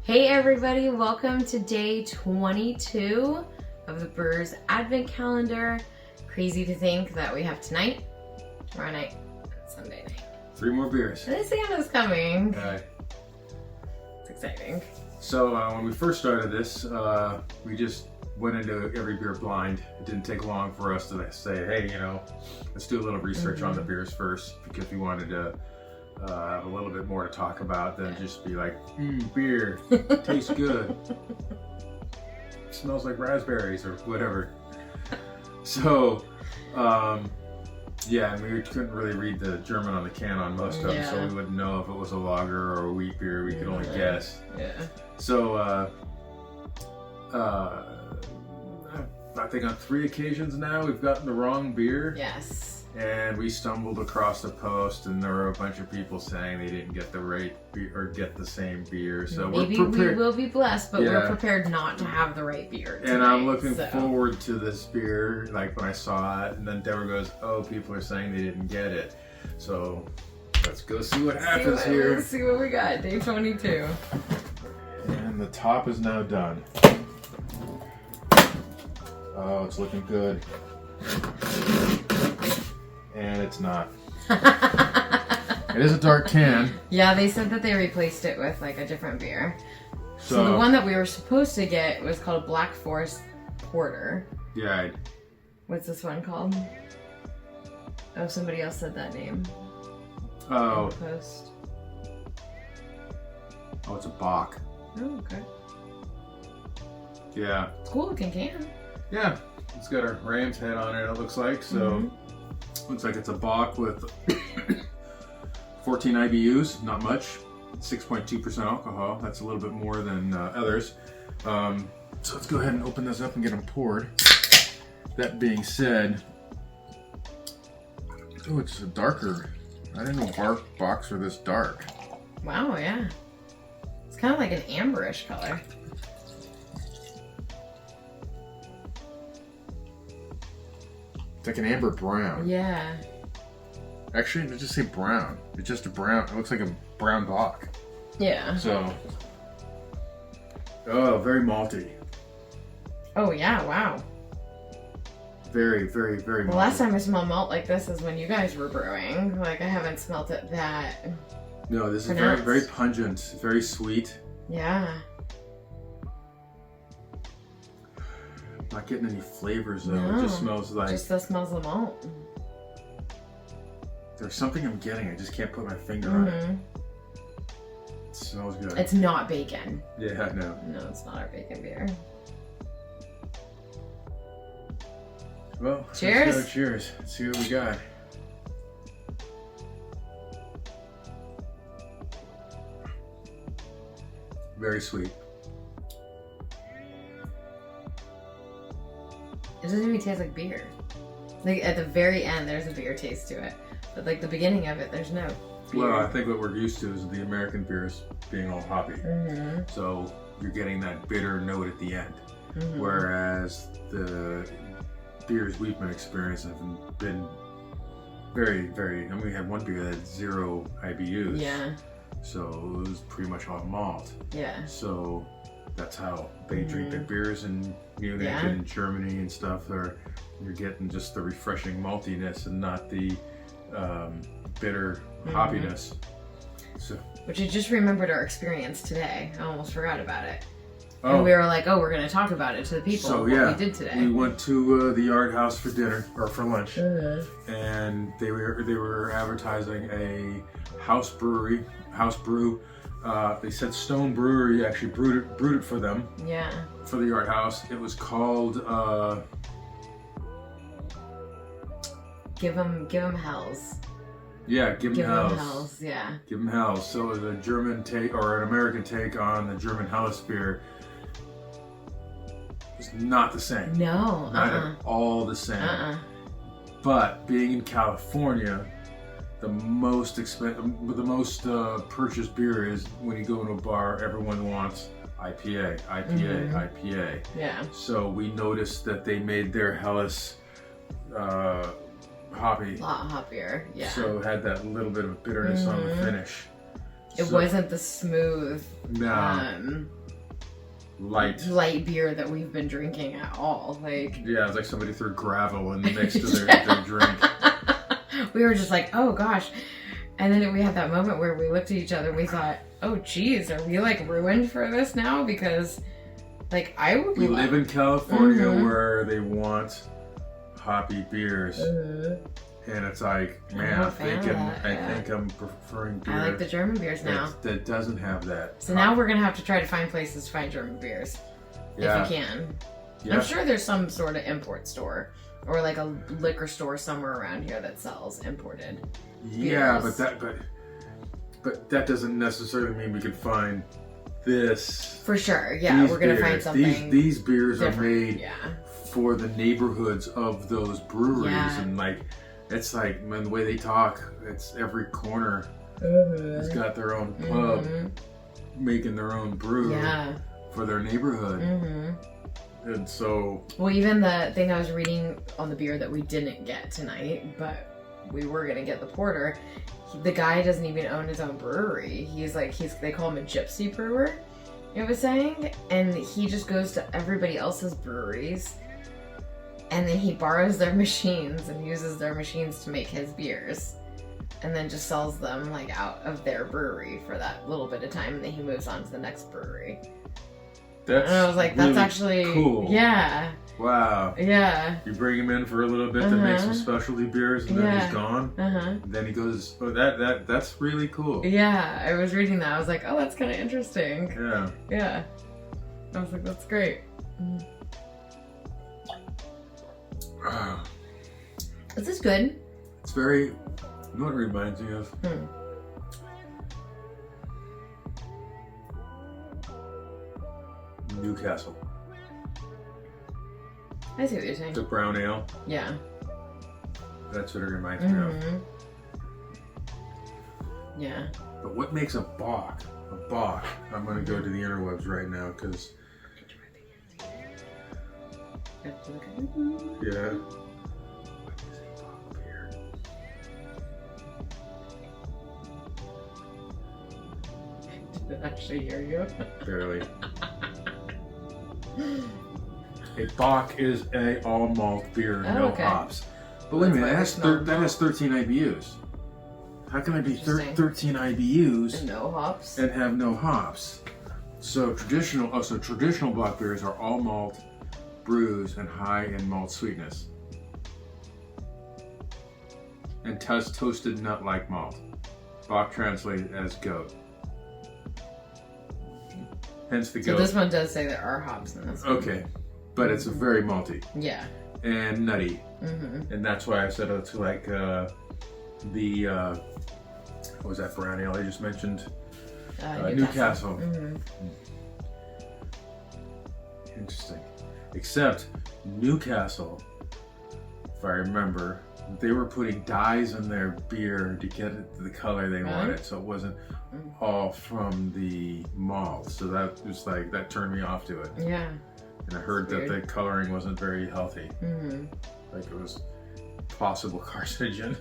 Hey everybody, welcome to day 22 of the Brewers Advent Calendar. Crazy to think that we have tonight, tomorrow night, and Sunday night. 3 more beers. And Santa's coming. Okay. It's exciting. So when we first started this, we just went into every beer blind. It didn't take long for us to say, hey, let's do a little research on the beers first, because we wanted to have a little bit more to talk about than just be like, beer, tastes good, smells like raspberries or whatever. So, yeah, and we couldn't really read the German on the can on most of them, so we wouldn't know if it was a lager or a wheat beer. We could only guess. Yeah. So, I think on 3 occasions now we've gotten the wrong beer. Yes. And we stumbled across the post, and there were a bunch of people saying they didn't get the right beer or get the same beer. So maybe we're prepared. We will be blessed, but we're prepared not to have the right beer tonight, and I'm looking forward to this beer. Like when I saw it, and then Deborah goes, "Oh, people are saying they didn't get it." So let's go see what happens here. Let's see what we got. Day 22. And the top is now done. Oh, it's looking good. And it's not. It is a dark can. Yeah, they said that they replaced it with like a different beer. So the one that we were supposed to get was called Black Forest Porter. Yeah. What's this one called? Oh, somebody else said that name. Oh. In the post. Oh, it's a Bock. Oh, okay. Yeah. It's a cool looking can. Yeah. It's got a ram's head on it, it looks like. So, looks like it's a Bock with 14 IBUs, not much. 6.2% alcohol. That's a little bit more than others. So let's go ahead and open this up and get them poured. That being said, oh, it's a darker. I didn't know Bocks were this dark. Wow, yeah. It's kind of like an amberish color. It's like an amber brown. Yeah. Actually, it just say brown. It's just a brown. It looks like a brown Bock. Yeah. So, oh, very malty. Oh yeah, wow. Very, very, very malty. The last time I smelled malt like this is when you guys were brewing. Like, I haven't smelt it that No, this pronounced. is very, very pungent, very sweet. Yeah. Not getting any flavors though. No, It just smells like just the smells of malt. there's something I'm getting. I just can't put my finger on it. It smells good. It's not bacon. Yeah, no. No, it's not our bacon beer. Well, Cheers. Let's go. Cheers. Let's see what we got. Very sweet. It doesn't even taste like beer. Like, at the very end, there's a beer taste to it. But like the beginning of it, there's no beer. Well, I think what we're used to is the American beers being all hoppy. So you're getting that bitter note at the end. Whereas the beers we've been experiencing have been very, very, and we had one beer that had 0 IBUs. Yeah. So it was pretty much all malt. Yeah. So that's how they drink their beers in Munich and Germany and stuff. You're getting just the refreshing maltiness and not the bitter hoppiness. So, Which I just remembered our experience today. I almost forgot about it. oh, And we were like, oh, we're going to talk about it to the people. so what yeah, we did today. we went to the Yard House for dinner or for lunch, and they were advertising a house brew. They said Stone Brewery actually brewed it for them. Yeah. For the Yard House. It was called Give them hells. yeah, Give 'em Give them Hells. hells, yeah. Give 'em Hells. So it was a German take or an American take on the German Helles beer. It's not the same. No. Not at all the same. But being in California, the most purchased beer is when you go into a bar, everyone wants IPA, IPA. Yeah. So we noticed that they made their Helles hoppy. A lot hoppier, yeah. So it had that little bit of bitterness on the finish. It wasn't the smooth, light beer that we've been drinking at all. Like, yeah, it's like somebody threw gravel in the mix to their drink. We were just like, oh gosh. And then we had that moment where we looked at each other and we thought, oh geez, are we like ruined for this now? Because like we live in California where they want hoppy beers. And it's like, man, I think I'm preferring beer. I like the German beers now. That doesn't have that. So now we're going to have to try to find places to find German beers. Yeah. If you can. Yeah. I'm sure there's some sort of import store. Or like a liquor store somewhere around here that sells imported beers. Yeah, but that doesn't necessarily mean we could find this. For sure, yeah. We're going to find something These beers different. Are made for the neighborhoods of those breweries. Yeah. And like, it's like, man, the way they talk, it's every corner has got their own pub making their own brew for their neighborhood. And so... Well, even the thing I was reading on the beer that we didn't get tonight, but we were going to get the porter, the guy doesn't even own his own brewery. They call him a gypsy brewer, it was saying, and he just goes to everybody else's breweries, and then he borrows their machines and uses their machines to make his beers, and then just sells them like out of their brewery for that little bit of time, and then he moves on to the next brewery. And I was like, that's really actually cool. Yeah. Wow. Yeah. You bring him in for a little bit to make some specialty beers, and then he's gone. Then he goes, oh, that's really cool. Yeah, I was reading that. I was like, oh, that's kind of interesting. Yeah. Yeah. I was like, that's great. This is good. It's very, you know what it reminds me of? Newcastle. I see what you're saying. The brown ale. Yeah. That's what it reminds me of. Yeah. But what makes a bock? A bock. I'm going to go to the interwebs right now because... Yeah. What is a bock beer? Did it actually hear you? Barely. A bock is a all malt beer, no hops. But wait a minute, that has 13 IBUs. How can I be 13 IBUs and no hops and have no hops? So traditional bock beers are all malt brews and high in malt sweetness, and toasted nut-like malt. Bock translated as goat. Hence the goat. So this one does say there are hops in this one. Okay, but it's very malty. Yeah. And nutty. And that's why I said it's like the what was that brown ale I just mentioned? Newcastle. Interesting. Except Newcastle, if I remember, they were putting dyes in their beer to get it the color they wanted, so it wasn't all from the malt. So that was like, that turned me off to it. Yeah. And I heard that the coloring wasn't very healthy. Like it was possible carcinogen.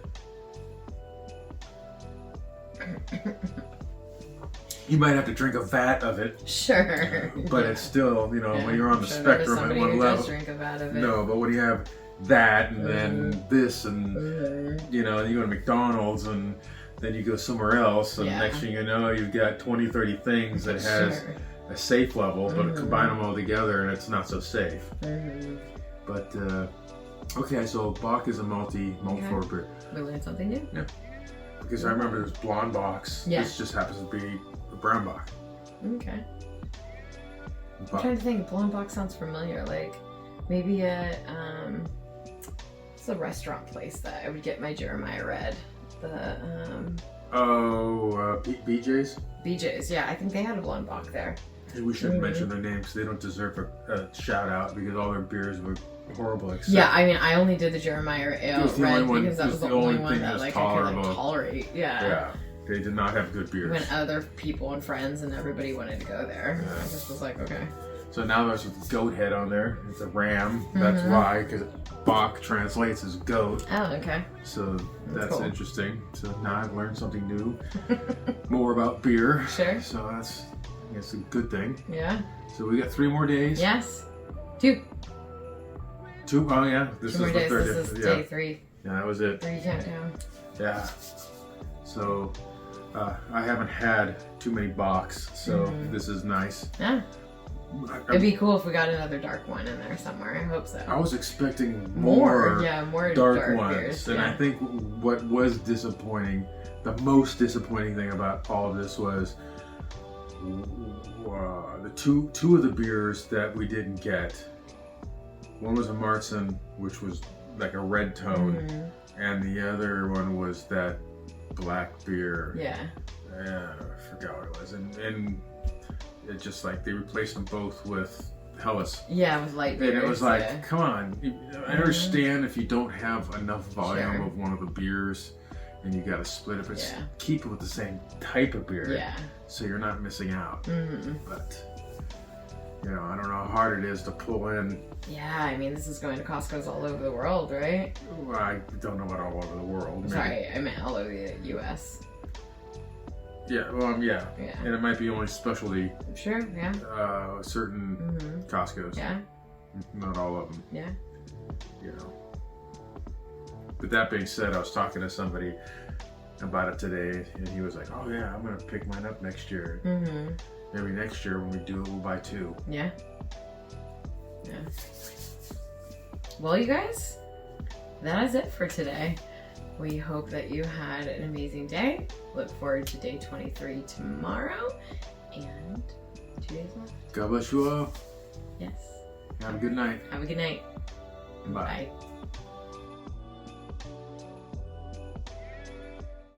You might have to drink a vat of it. Sure. But it's still, you know, when you're on the spectrum at one level. Drink a vat of it. No, but when you have that and then this and, you know, you go to McDonald's and then you go somewhere else and next thing you know, you've got 20, 30 things that has a safe level, but combine them all together and it's not so safe. But, okay, so Bock is a malt forward beer. We learned something new. Yeah. Because I remember there's blonde Bocks. Yeah. This just happens to be a brown Bock. Okay. I'm trying to think. Blonde Bock sounds familiar. Like maybe it's a restaurant place that I would get my Jeremiah Red. The BJ's? BJ's, yeah. I think they had a blonde Bock there. Hey, we shouldn't mention their names. They don't deserve a shout out because all their beers were horrible. Except yeah, I mean, I only did the Jeremiah Ale Red because that was the only one that like I could tolerate. Yeah, they did not have good beers. When other people and friends and everybody wanted to go there, I just was like, okay. So now there's a goat head on there. It's a ram. That's why, because Bock translates as goat. Oh, okay. So that's cool. Interesting. So now I've learned something new. More more about beer. Sure. So that's, I guess, a good thing. Yeah. So we got 3 more days. Yes. 2. 2? Oh yeah. This 2 more is the days. third This day. is day 3. Yeah, that was it. 3 countdown. Yeah. So I haven't had too many bocks, so this is nice. Yeah. It'd be cool if we got another dark one in there somewhere. I hope so. I was expecting more dark ones. Beers. And I think what was disappointing, the most disappointing thing about all of this was the two of the beers that we didn't get. One was a Marzen, which was like a red tone, and the other one was that black beer. Yeah. I forgot what it was. And it just like they replaced them both with Helles. Yeah, with light beers. And it was like, come on. I understand if you don't have enough volume of one of the beers and you got to split it, but keep it with the same type of beer. Yeah. So you're not missing out. But, you know, I don't know how hard it is to pull in. Yeah, I mean, this is going to Costco's all over the world, right? Well, I don't know about all over the world. Sorry, I meant all over the U.S. Yeah, well, yeah. And it might be only specialty. Sure, yeah. Certain Costco's. Yeah. Not all of them. Yeah. You know. But that being said, I was talking to somebody about it today, and he was like, oh yeah, I'm going to pick mine up next year. Maybe next year when we do it, we'll buy 2. Yeah. Yeah. Well, you guys, that is it for today. We hope that you had an amazing day. Look forward to day 23 tomorrow and 2 days left. God bless you all. Yes. Have a good night. Have a good night. Bye. Bye.